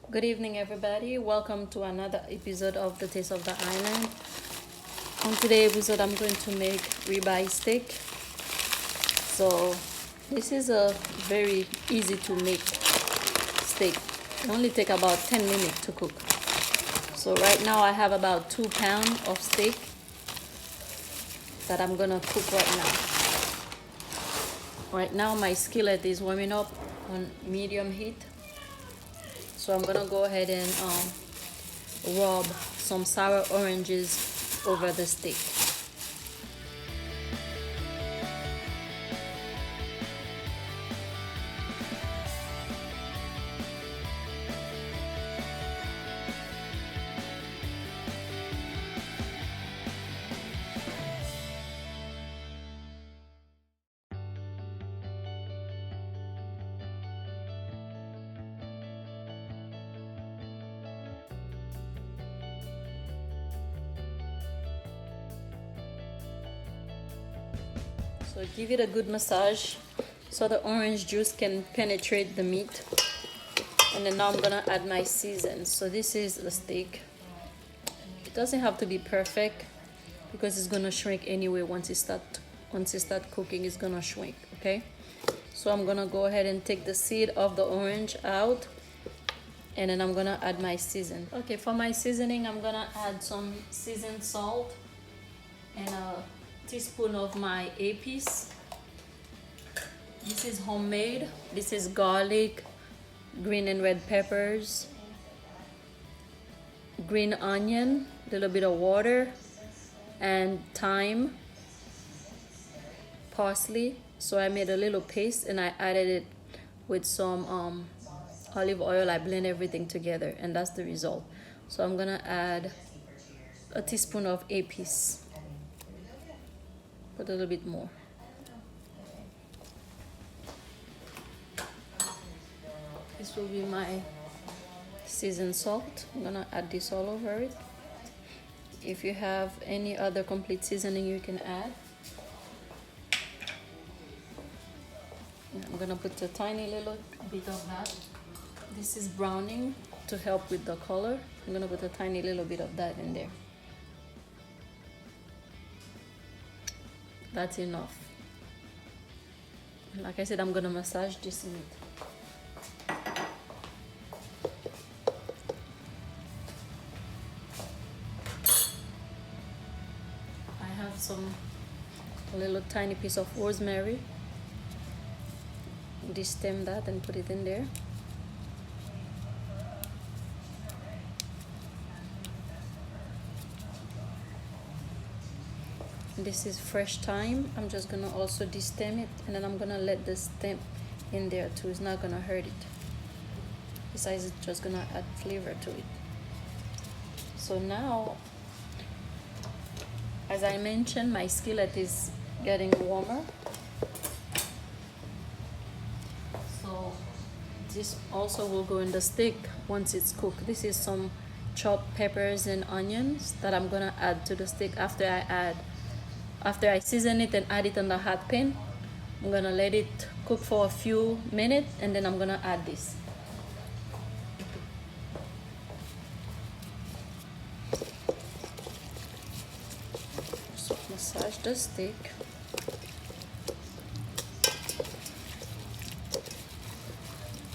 Good evening, everybody. Welcome to another episode of The Taste of the Island. On today's episode, I'm going to make ribeye steak. So, this is a very easy to make steak. It only take about 10 minutes to cook. So right now I have about 2 pounds of steak that I'm gonna cook right now. Right now my skillet is warming up on medium heat. So I'm gonna go ahead and rub some sour oranges over the steak. So give it a good massage so the orange juice can penetrate the meat. And then now I'm gonna add my season. So this is the steak. It doesn't have to be perfect because it's gonna shrink anyway. Once it start cooking, it's gonna shrink. Okay. So I'm gonna go ahead and take the seed of the orange out, and then I'm gonna add my season. Okay, for my seasoning, I'm gonna add some seasoned salt and a teaspoon of my epis. This is homemade. This is garlic, green and red peppers, green onion, a little bit of water, and thyme, parsley. So I made a little paste and I added it with some olive oil. I blend everything together and that's the result. So I'm gonna add a teaspoon of epis. Put a little bit more. This will be my seasoned salt. I'm gonna add this all over it. If you have any other complete seasoning, you can add. I'm gonna put a tiny little bit of that. This is browning to help with the color. I'm gonna put a tiny little bit of that in there. That's enough. Like I said, I'm gonna massage this meat. I have a little tiny piece of rosemary. Destem that and put it in there. This is fresh thyme. I'm just gonna also destem it, and then I'm gonna let the stem in there too. It's not gonna hurt it. Besides, it's just gonna add flavor to it. So now, as I mentioned, my skillet is getting warmer. So this also will go in the steak once it's cooked. This is some chopped peppers and onions that I'm gonna add to the steak after I season it and add it on the hot pan. I'm gonna let it cook for a few minutes and then I'm gonna add this. So massage the steak.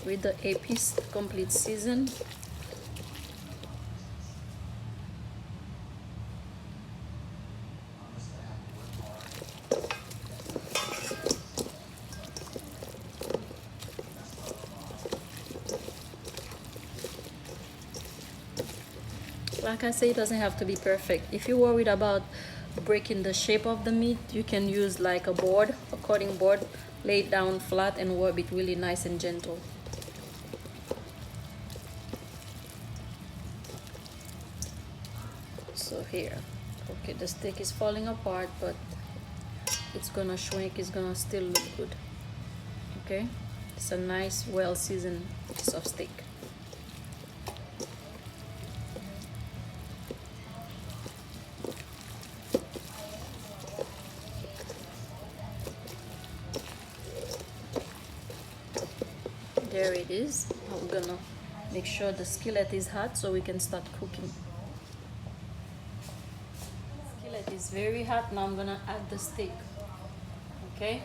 With the epis complete season. Like I say, it doesn't have to be perfect. If you're worried about breaking the shape of the meat, you can use like a cutting board, lay it down flat and rub it really nice and gentle. So here, okay, the steak is falling apart, but it's gonna shrink, it's gonna still look good. Okay, it's a nice, well seasoned piece of steak. There it is. I'm gonna Make sure the skillet is hot so we can start cooking. Skillet is very hot. Now I'm gonna add the steak. Okay.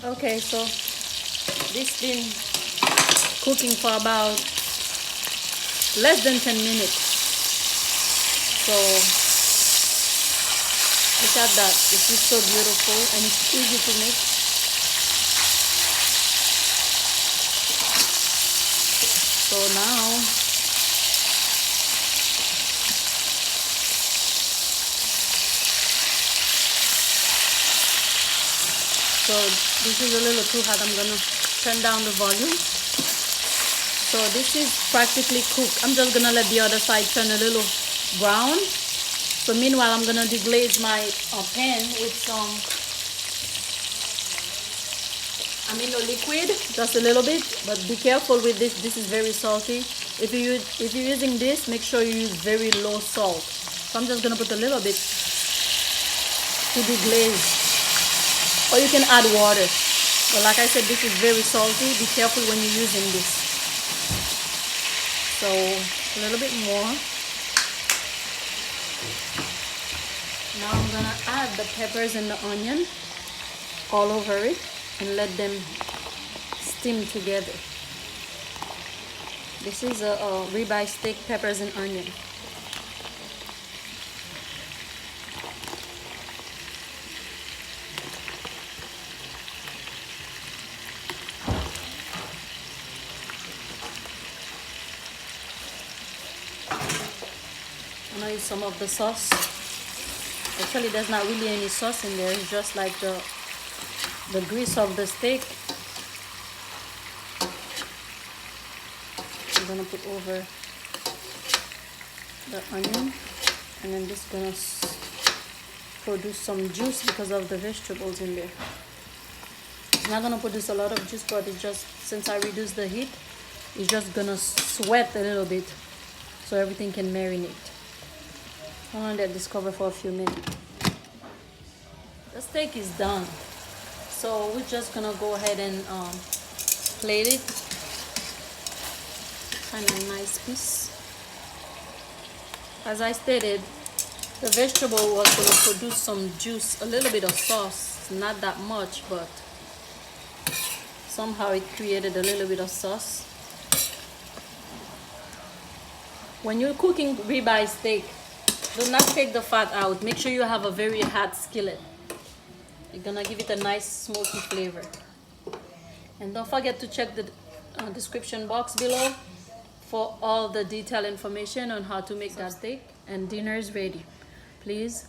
Okay, so this been cooking for about less than 10 minutes. So look at that. This is so beautiful and it's easy to make. So now so this is a little too hot. I'm gonna turn down the volume. So this is practically cooked. I'm just gonna let the other side turn a little brown. So meanwhile, I'm gonna deglaze my pan with some amino liquid, just a little bit. But be careful with this. This is very salty. If you're using this, make sure you use very low salt. So I'm just gonna put a little bit to deglaze. Or you can add water. But like I said, this is very salty. Be careful when you're using this. So a little bit more. Now I'm gonna add the peppers and the onion all over it and let them steam together. This is a ribeye steak, peppers and onion. I'm gonna use some of the sauce. Actually, there's not really any sauce in there. It's just like the grease of the steak. I'm gonna put over the onion, and then this is gonna produce some juice because of the vegetables in there. It's not gonna produce a lot of juice, but it's just, since I reduce the heat, it's just gonna sweat a little bit so everything can marinate. I'm gonna let this cover for a few minutes. The steak is done, so we're just gonna go ahead and plate it. Kind of a nice piece. As I stated, the vegetable was gonna produce some juice, a little bit of sauce, not that much, but somehow it created a little bit of sauce. When you're cooking ribeye steak, do not take the fat out. Make sure you have a very hot skillet. You're gonna give it a nice smoky flavor. And don't forget to check the description box below for all the detailed information on how to make that steak. And dinner is ready. Please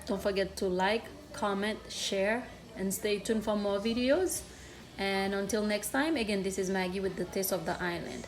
don't forget to like, comment, share, and stay tuned for more videos. And until next time, again, this is Maggie with the Taste of the Island.